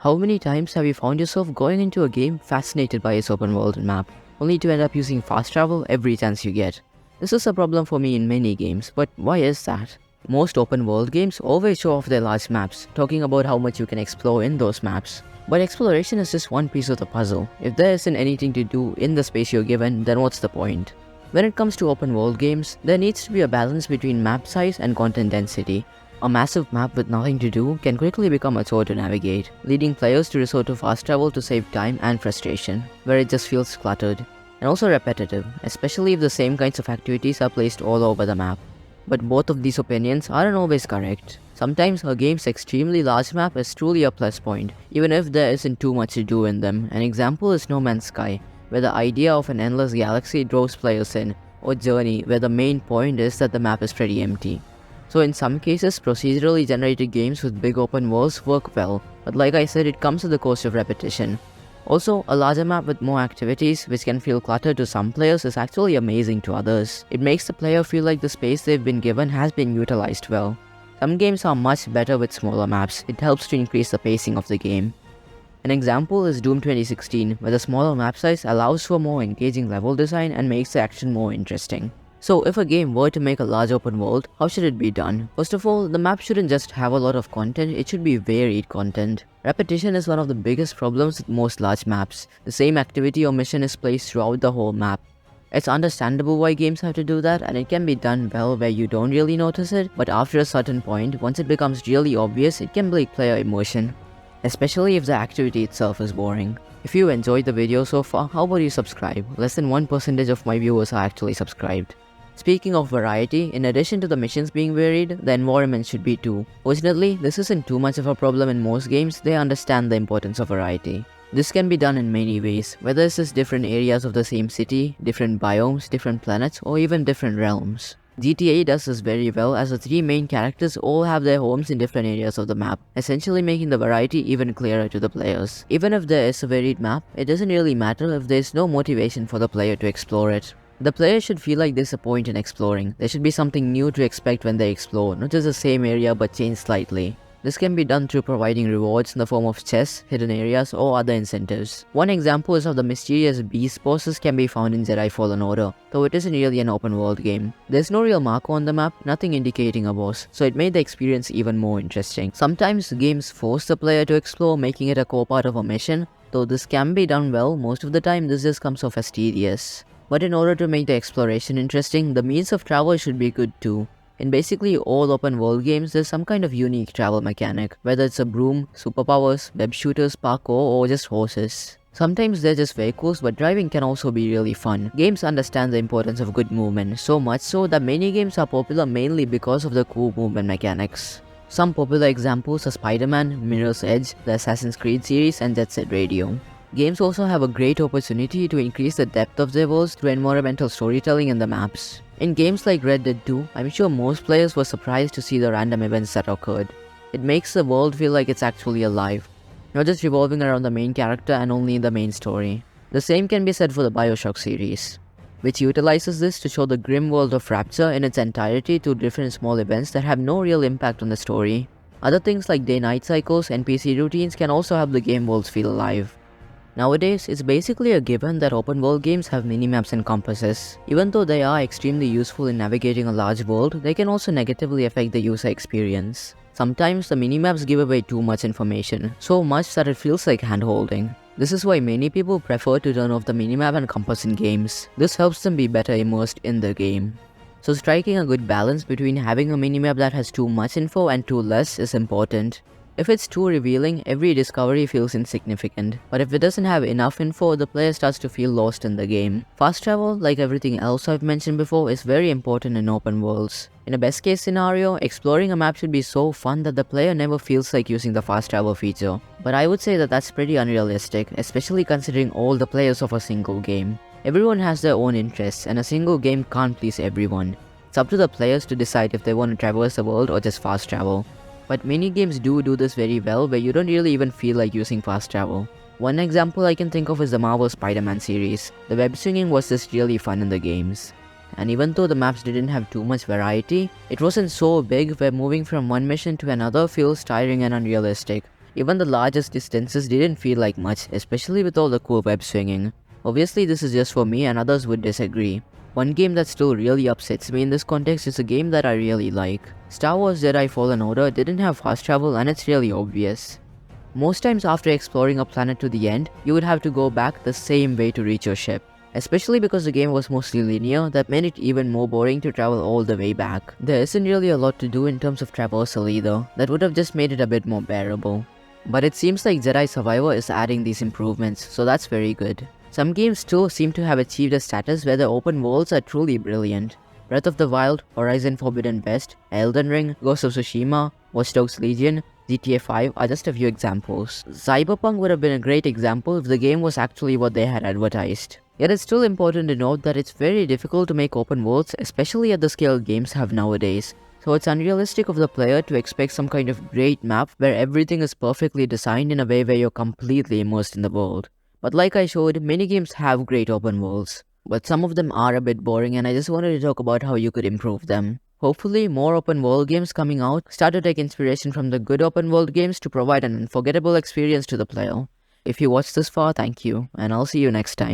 How many times have you found yourself going into a game fascinated by its open world map, only to end up using fast travel every chance you get? This is a problem for me in many games, but why is that? Most open world games always show off their large maps, talking about how much you can explore in those maps. But exploration is just one piece of the puzzle. If there isn't anything to do in the space you're given, then what's the point? When it comes to open world games, there needs to be a balance between map size and content density. A massive map with nothing to do can quickly become a chore to navigate, leading players to resort to fast travel to save time and frustration, where it just feels cluttered, and also repetitive, especially if the same kinds of activities are placed all over the map. But both of these opinions aren't always correct. Sometimes a game's extremely large map is truly a plus point, even if there isn't too much to do in them. An example is No Man's Sky, where the idea of an endless galaxy draws players in, or Journey, where the main point is that the map is pretty empty. So in some cases, procedurally generated games with big open worlds work well, but like I said, it comes at the cost of repetition. Also, a larger map with more activities, which can feel cluttered to some players, is actually amazing to others. It makes the player feel like the space they've been given has been utilized well. Some games are much better with smaller maps. It helps to increase the pacing of the game. An example is Doom 2016, where the smaller map size allows for more engaging level design and makes the action more interesting. So if a game were to make a large open world, how should it be done? First of all, the map shouldn't just have a lot of content, it should be varied content. Repetition is one of the biggest problems with most large maps. The same activity or mission is placed throughout the whole map. It's understandable why games have to do that, and it can be done well where you don't really notice it, but after a certain point, once it becomes really obvious, it can break player immersion, especially if the activity itself is boring. If you enjoyed the video so far, how about you subscribe? Less than 1% of my viewers are actually subscribed. Speaking of variety, in addition to the missions being varied, the environment should be too. Fortunately, this isn't too much of a problem in most games. They understand the importance of variety. This can be done in many ways, whether it's just different areas of the same city, different biomes, different planets, or even different realms. GTA does this very well, as the three main characters all have their homes in different areas of the map, essentially making the variety even clearer to the players. Even if there is a varied map, it doesn't really matter if there is no motivation for the player to explore it. The player should feel like there's a point in exploring. There should be something new to expect when they explore, not just the same area but changed slightly. This can be done through providing rewards in the form of chests, hidden areas, or other incentives. One example is how the mysterious beast bosses can be found in Jedi Fallen Order, though it isn't really an open world game. There's no real marker on the map, nothing indicating a boss, so it made the experience even more interesting. Sometimes games force the player to explore, making it a core part of a mission. Though this can be done well, most of the time this just comes off as tedious. But in order to make the exploration interesting, the means of travel should be good too. In basically all open world games, there's some kind of unique travel mechanic, whether it's a broom, superpowers, web shooters, parkour, or just horses. Sometimes they're just vehicles, but driving can also be really fun. Games understand the importance of good movement, so much so that many games are popular mainly because of the cool movement mechanics. Some popular examples are Spider-Man, Mirror's Edge, the Assassin's Creed series, and Jet Set Radio. Games also have a great opportunity to increase the depth of their worlds through environmental storytelling in the maps. In games like Red Dead 2, I'm sure most players were surprised to see the random events that occurred. It makes the world feel like it's actually alive, not just revolving around the main character and only in the main story. The same can be said for the BioShock series, which utilizes this to show the grim world of Rapture in its entirety through different small events that have no real impact on the story. Other things like day-night cycles and NPC routines can also help the game worlds feel alive. Nowadays, it's basically a given that open world games have minimaps and compasses. Even though they are extremely useful in navigating a large world, they can also negatively affect the user experience. Sometimes the minimaps give away too much information, so much that it feels like hand-holding. This is why many people prefer to turn off the minimap and compass in games. This helps them be better immersed in the game. So striking a good balance between having a minimap that has too much info and too less is important. If it's too revealing, every discovery feels insignificant, but if it doesn't have enough info, the player starts to feel lost in the game. Fast travel, like everything else I've mentioned before, is very important in open worlds. In a best case scenario, exploring a map should be so fun that the player never feels like using the fast travel feature. But I would say that that's pretty unrealistic, especially considering all the players of a single game. Everyone has their own interests, and a single game can't please everyone. It's up to the players to decide if they want to traverse the world or just fast travel. But many games do this very well, where you don't really even feel like using fast travel. One example I can think of is the Marvel Spider-Man series. The web swinging was just really fun in the games. And even though the maps didn't have too much variety, it wasn't so big where moving from one mission to another feels tiring and unrealistic. Even the largest distances didn't feel like much, especially with all the cool web swinging. Obviously this is just for me and others would disagree. One game that still really upsets me in this context is a game that I really like. Star Wars Jedi Fallen Order didn't have fast travel and it's really obvious. Most times after exploring a planet to the end, you would have to go back the same way to reach your ship. Especially because the game was mostly linear, that made it even more boring to travel all the way back. There isn't really a lot to do in terms of traversal either, that would have just made it a bit more bearable. But it seems like Jedi Survivor is adding these improvements, so that's very good. Some games too seem to have achieved a status where the open worlds are truly brilliant. Breath of the Wild, Horizon Forbidden West, Elden Ring, Ghost of Tsushima, Watch Dogs Legion, GTA 5 are just a few examples. Cyberpunk would have been a great example if the game was actually what they had advertised. Yet it's still important to note that it's very difficult to make open worlds, especially at the scale games have nowadays. So it's unrealistic of the player to expect some kind of great map where everything is perfectly designed in a way where you're completely immersed in the world. But like I showed, many games have great open worlds. But some of them are a bit boring and I just wanted to talk about how you could improve them. Hopefully, more open world games coming out start to take inspiration from the good open world games to provide an unforgettable experience to the player. If you watched this far, thank you, and I'll see you next time.